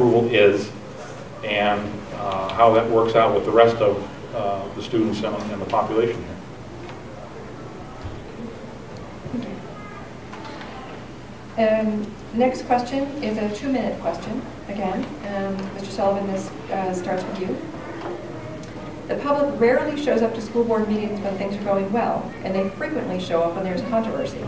approval is and how that works out with the rest of the students and the population here. Next question is a 2-minute question, again. Mr. Sullivan, this starts with you. The public rarely shows up to school board meetings when things are going well, and they frequently show up when there's controversy.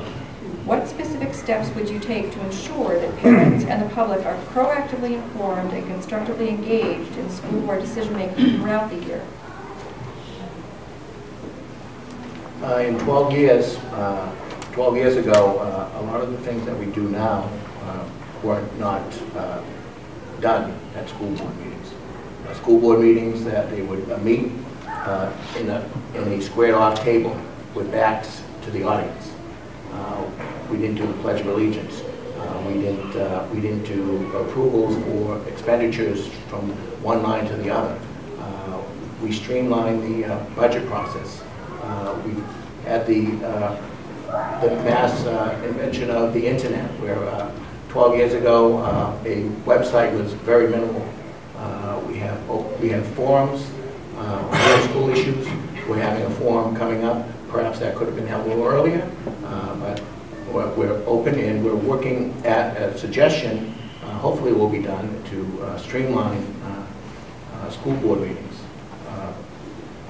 What specific steps would you take to ensure that parents and the public are proactively informed and constructively engaged in school board decision-making throughout the year? In 12 years ago, a lot of the things that we do now were not done at school board meetings. School board meetings that they would meet in a squared-off table with backs to the audience. We didn't do the Pledge of Allegiance. We didn't do approvals or expenditures from one line to the other. We streamlined the budget process. We had the mass invention of the internet, where 12 years ago a website was very minimal. We have forums for school issues. We're having a forum coming up. Perhaps that could have been held a little earlier, but we're open and we're working at a suggestion, hopefully will be done, to streamline school board meetings.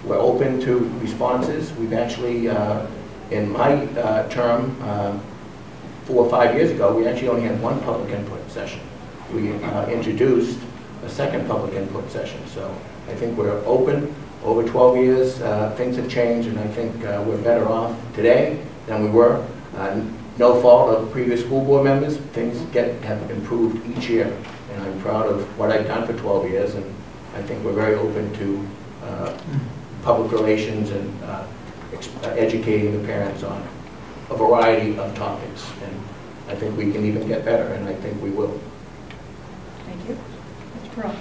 We're open to responses. We've actually, in my term, 4 or 5 years ago, we actually only had one public input session. We introduced a second public input session. So I think we're open. Over 12 years, things have changed, and I think we're better off today than we were. No fault of previous school board members. Things have improved each year, and I'm proud of what I've done for 12 years, and I think we're very open to public relations and educating the parents on a variety of topics. And I think we can even get better, and I think we will. Thank you. Mr. Pearl.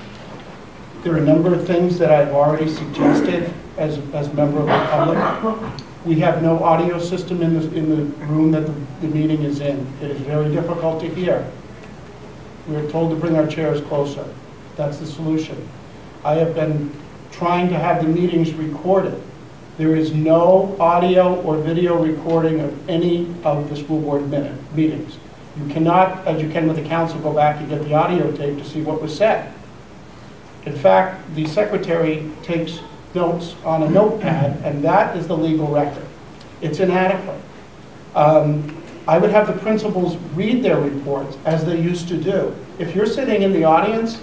There are a number of things that I've already suggested as a member of the public. We have no audio system in the room that the meeting is in. It is very difficult to hear. We are told to bring our chairs closer. That's the solution. I have been trying to have the meetings recorded. There is no audio or video recording of any of the school board meetings. You cannot, as you can with the council, go back and get the audio tape to see what was said. In fact, the secretary takes notes on a notepad, and that is the legal record. It's inadequate. I would have the principals read their reports as they used to do. If you're sitting in the audience,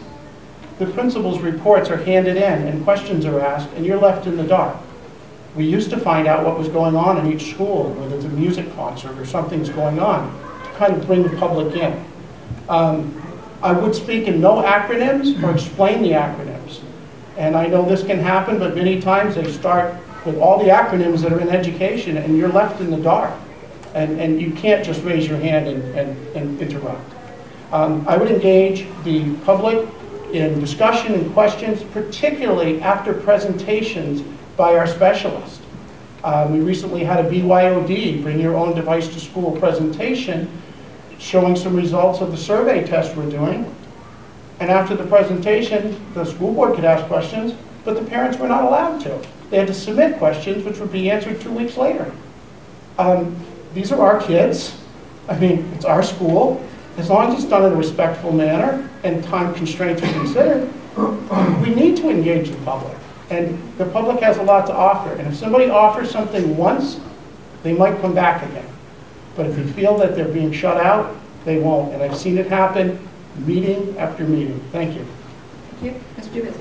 the principal's reports are handed in and questions are asked, and you're left in the dark. We used to find out what was going on in each school, whether it's a music concert or something's going on, to kind of bring the public in. I would speak in no acronyms or explain the acronyms. And I know this can happen, but many times they start with all the acronyms that are in education, and you're left in the dark. And you can't just raise your hand and interrupt. I would engage the public in discussion and questions, particularly after presentations by our specialist. We recently had a BYOD, bring your own device to school presentation, showing some results of the survey test we're doing. And after the presentation, the school board could ask questions, but the parents were not allowed to. They had to submit questions which would be answered 2 weeks later. These are our kids. I mean, it's our school. As long as it's done in a respectful manner and time constraints are considered, we need to engage the public. And the public has a lot to offer. And if somebody offers something once, they might come back again. But if they feel that they're being shut out, they won't. And I've seen it happen meeting after meeting. Thank you. Thank you. Mr. Dubus.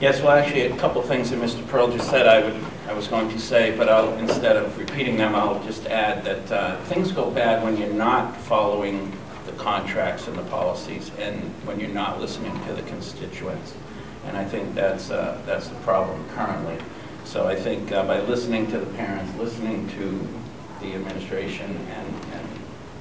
Yes, well, actually, a couple things that Mr. Pearl just said I was going to say, but instead of repeating them, I'll just add that things go bad when you're not following the contracts and the policies, and when you're not listening to the constituents. And I think that's the problem currently. So I think by listening to the parents, listening to the administration,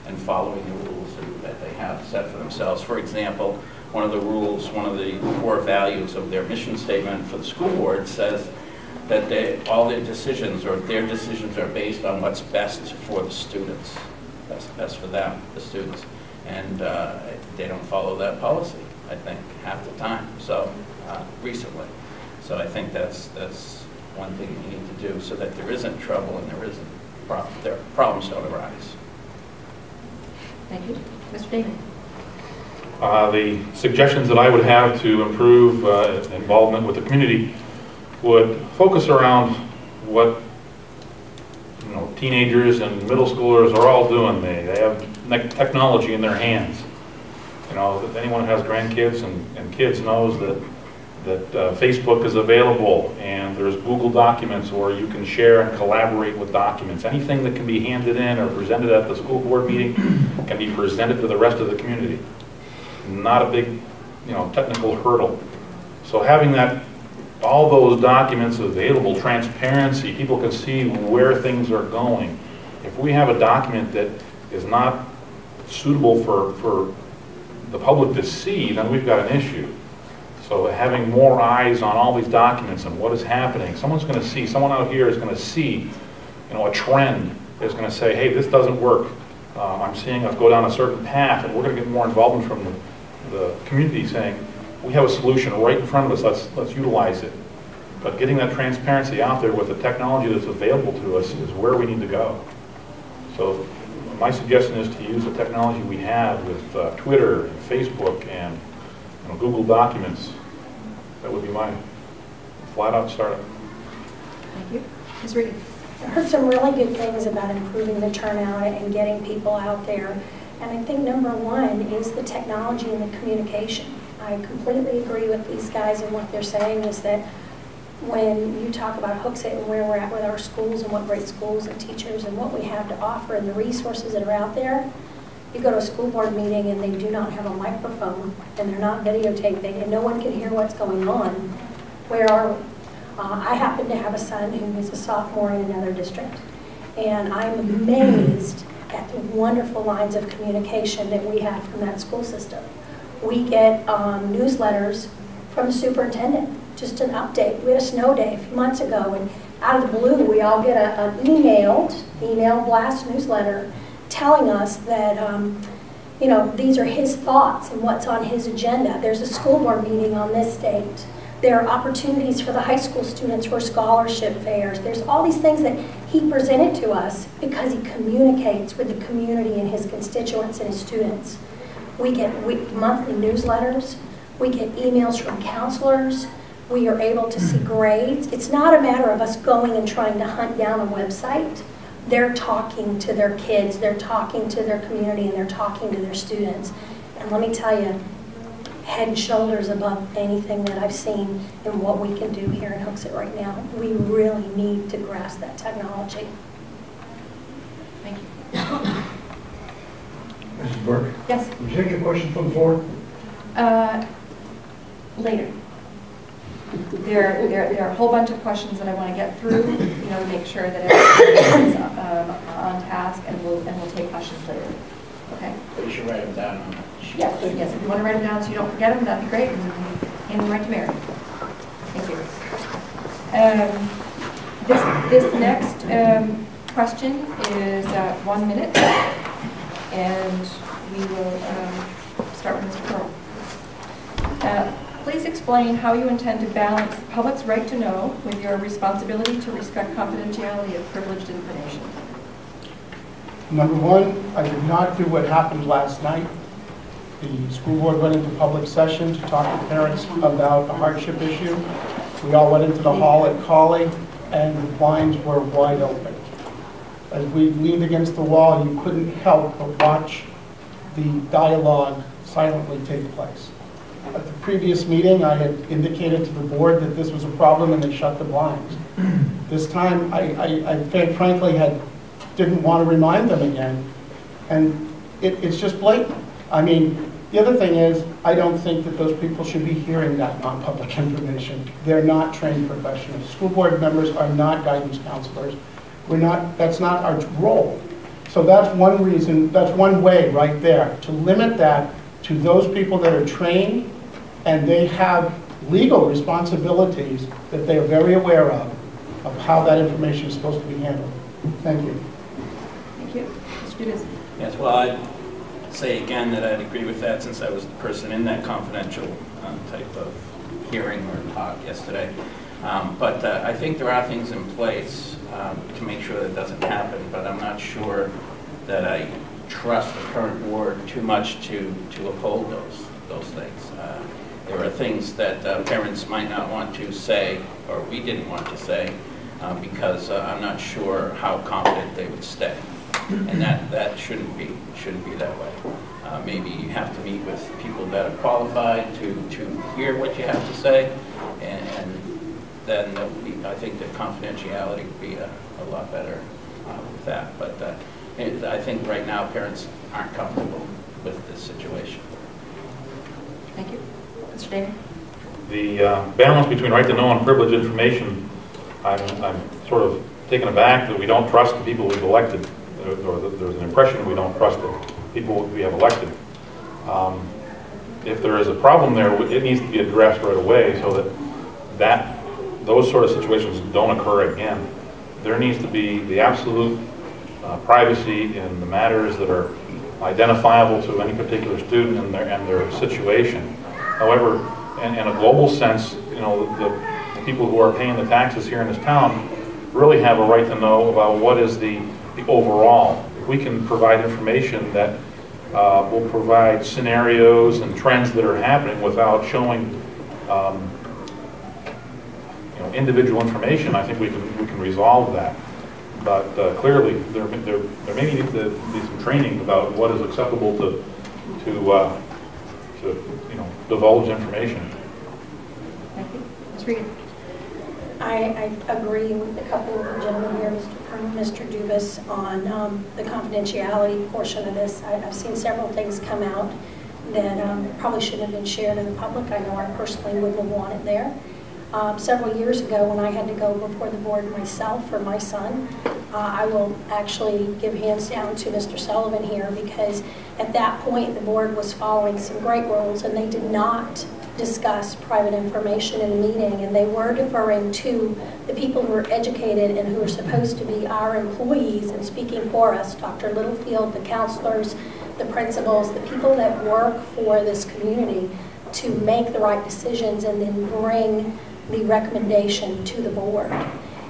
and following the rules that they have set for themselves. For example, one of the rules, one of the core values of their mission statement for the school board says that all their decisions are based on what's best for the students, best for them, the students. And they don't follow that policy. I think, half the time, so, recently. So I think that's one thing you need to do so that there isn't trouble and problems don't arise. Thank you. Mr. David? The suggestions that I would have to improve involvement with the community would focus around what teenagers and middle schoolers are all doing. They have technology in their hands. If anyone who has grandkids and kids knows that Facebook is available, and there's Google Documents where you can share and collaborate with documents. Anything that can be handed in or presented at the school board meeting can be presented to the rest of the community. Not a big, technical hurdle. So having all those documents available, transparency, people can see where things are going. If we have a document that is not suitable for the public to see, then we've got an issue. So having more eyes on all these documents and what is happening, someone out here is going to see, a trend, is going to say, hey, this doesn't work. I'm seeing us go down a certain path, and we're going to get more involvement from the community saying, we have a solution right in front of us, let's utilize it. But getting that transparency out there with the technology that's available to us is where we need to go. So my suggestion is to use the technology we have with Twitter and Facebook and Google Documents. That would be my flat-out startup. Thank you. Ms. Reed? I heard some really good things about improving the turnout and getting people out there. And I think number one is the technology and the communication. I completely agree with these guys, and what they're saying is that when you talk about Hooksett and where we're at with our schools and what great schools and teachers and what we have to offer and the resources that are out there, you go to a school board meeting and they do not have a microphone and they're not videotaping and no one can hear what's going on. Where are we? I happen to have a son who is a sophomore in another district, and I'm amazed at the wonderful lines of communication that we have from that school system. We get newsletters from the superintendent, just an update. We had a snow day a few months ago, and out of the blue, we all get an email blast newsletter telling us that these are his thoughts and what's on his agenda. There's a school board meeting on this date. There are opportunities for the high school students for scholarship fairs. There's all these things that he presented to us because he communicates with the community and his constituents and his students. We get monthly newsletters. We get emails from counselors. We are able to see grades. It's not a matter of us going and trying to hunt down a website. They're talking to their kids, they're talking to their community, and they're talking to their students. And let me tell you, head and shoulders above anything that I've seen in what we can do here in Hooksett right now. We really need to grasp that technology. Thank you. Mrs. Burke? Yes? Would you take a question from the floor? Later. There are a whole bunch of questions that I want to get through, to make sure that everyone is on task, and we'll take questions later. Okay? But you should write them down. Yes. If you want to write them down so you don't forget them, that'd be great, and we can hand them right to Mary. Thank you. This next question is 1 minute, and we will start with Mr. Pearl. Please explain how you intend to balance the public's right to know with your responsibility to respect confidentiality of privileged information. Number one, I did not do what happened last night. The school board went into public session to talk to parents about a hardship issue. We all went into the hall at Colley, and the blinds were wide open. As we leaned against the wall, you couldn't help but watch the dialogue silently take place. At the previous meeting, I had indicated to the board that this was a problem and they shut the blinds. This time, I frankly didn't want to remind them again, and it's just blatant. I mean, the other thing is, I don't think that those people should be hearing that non-public information. They're not trained professionals. School board members are not guidance counselors. That's not our role. So that's one reason, that's one way right there, to limit that to those people that are trained and they have legal responsibilities that they are very aware of how that information is supposed to be handled. Thank you. Thank you. Mr. Gibbs. Yes, well, say again that I'd agree with that since I was the person in that confidential type of hearing or talk yesterday. But I think there are things in place to make sure that doesn't happen, but I'm not sure that I trust the current board too much to uphold those things. There are things that parents might not want to say, or we didn't want to say, because I'm not sure how confident they would stay. And that shouldn't be that way. Maybe you have to meet with people that are qualified to hear what you have to say, and then I think that confidentiality would be a lot better with that. But I think right now parents aren't comfortable with this situation. Thank you. Mr. Daly? The balance between right to know and privileged information, I'm sort of taken aback that we don't trust the people we've elected, or that there's an impression we don't trust the people we have elected. If there is a problem there, it needs to be addressed right away so that those sort of situations don't occur again. There needs to be the absolute privacy in the matters that are identifiable to any particular student and their situation. However, in a global sense, you know, the people who are paying the taxes here in this town really have a right to know about what is the overall. If we can provide information that will provide scenarios and trends that are happening without showing individual information, I think we can resolve that. But clearly, there may need to be some training about what is acceptable to divulge information. Thank you. Ms. Regan? I agree with a couple of the gentlemen here, Mr. Dubus, on the confidentiality portion of this. I've seen several things come out that probably shouldn't have been shared in the public. I know I personally wouldn't have wanted there. Several years ago, when I had to go before the board myself for my son, I will actually give hands down to Mr. Sullivan here, because at that point the board was following some great rules and they did not discuss private information in a meeting, and they were deferring to the people who are educated and who are supposed to be our employees and speaking for us, Dr. Littlefield, the counselors, the principals, the people that work for this community, to make the right decisions and then bring the recommendation to the board.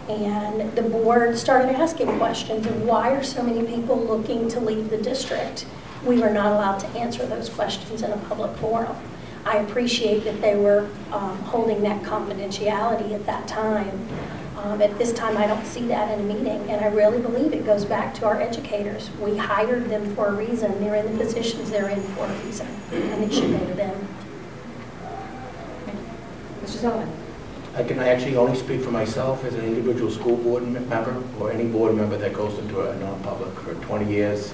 And the board started asking questions of why are so many people looking to leave the district? We were not allowed to answer those questions in a public forum. I appreciate that they were holding that confidentiality at that time. At this time, I don't see that in a meeting, and I really believe it goes back to our educators. We hired them for a reason. They're in the positions they're in for a reason, and it should go to them. Mr. Sullivan? I can actually only speak for myself as an individual school board member or any board member that goes into a non-public for 20 years.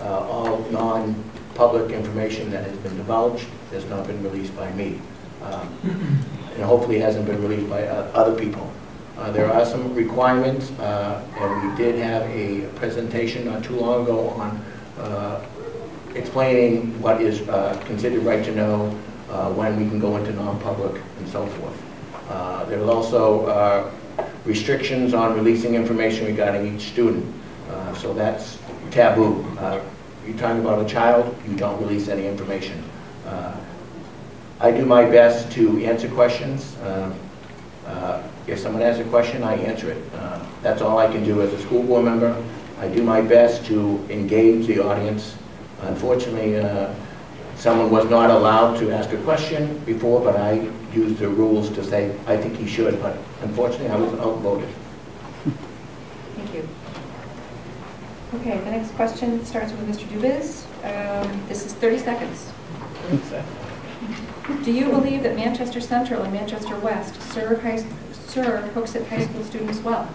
All non-public information that has been divulged has not been released by me. And hopefully it hasn't been released by other people. There are some requirements, and we did have a presentation not too long ago on explaining what is considered right to know, when we can go into non-public and so forth. There's also restrictions on releasing information regarding each student. So that's taboo. You're talking about a child, you don't release any information. I do my best to answer questions. If someone has a question, I answer it. That's all I can do as a school board member. I do my best to engage the audience. Unfortunately, someone was not allowed to ask a question before, but I used the rules to say, I think he should, but unfortunately I was outvoted. Thank you. Okay, the next question starts with Mr. Dubis. This is 30 seconds. Do you believe that Manchester Central and Manchester West serve Hooksett High School students well?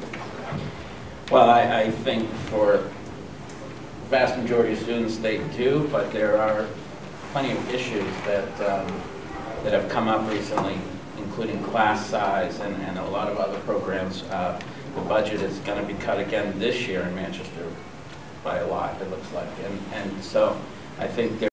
Well, I think for the vast majority of students they do, but there are plenty of issues that have come up recently, including class size and a lot of other programs. The budget is going to be cut again this year in Manchester by a lot, it looks like. And so I think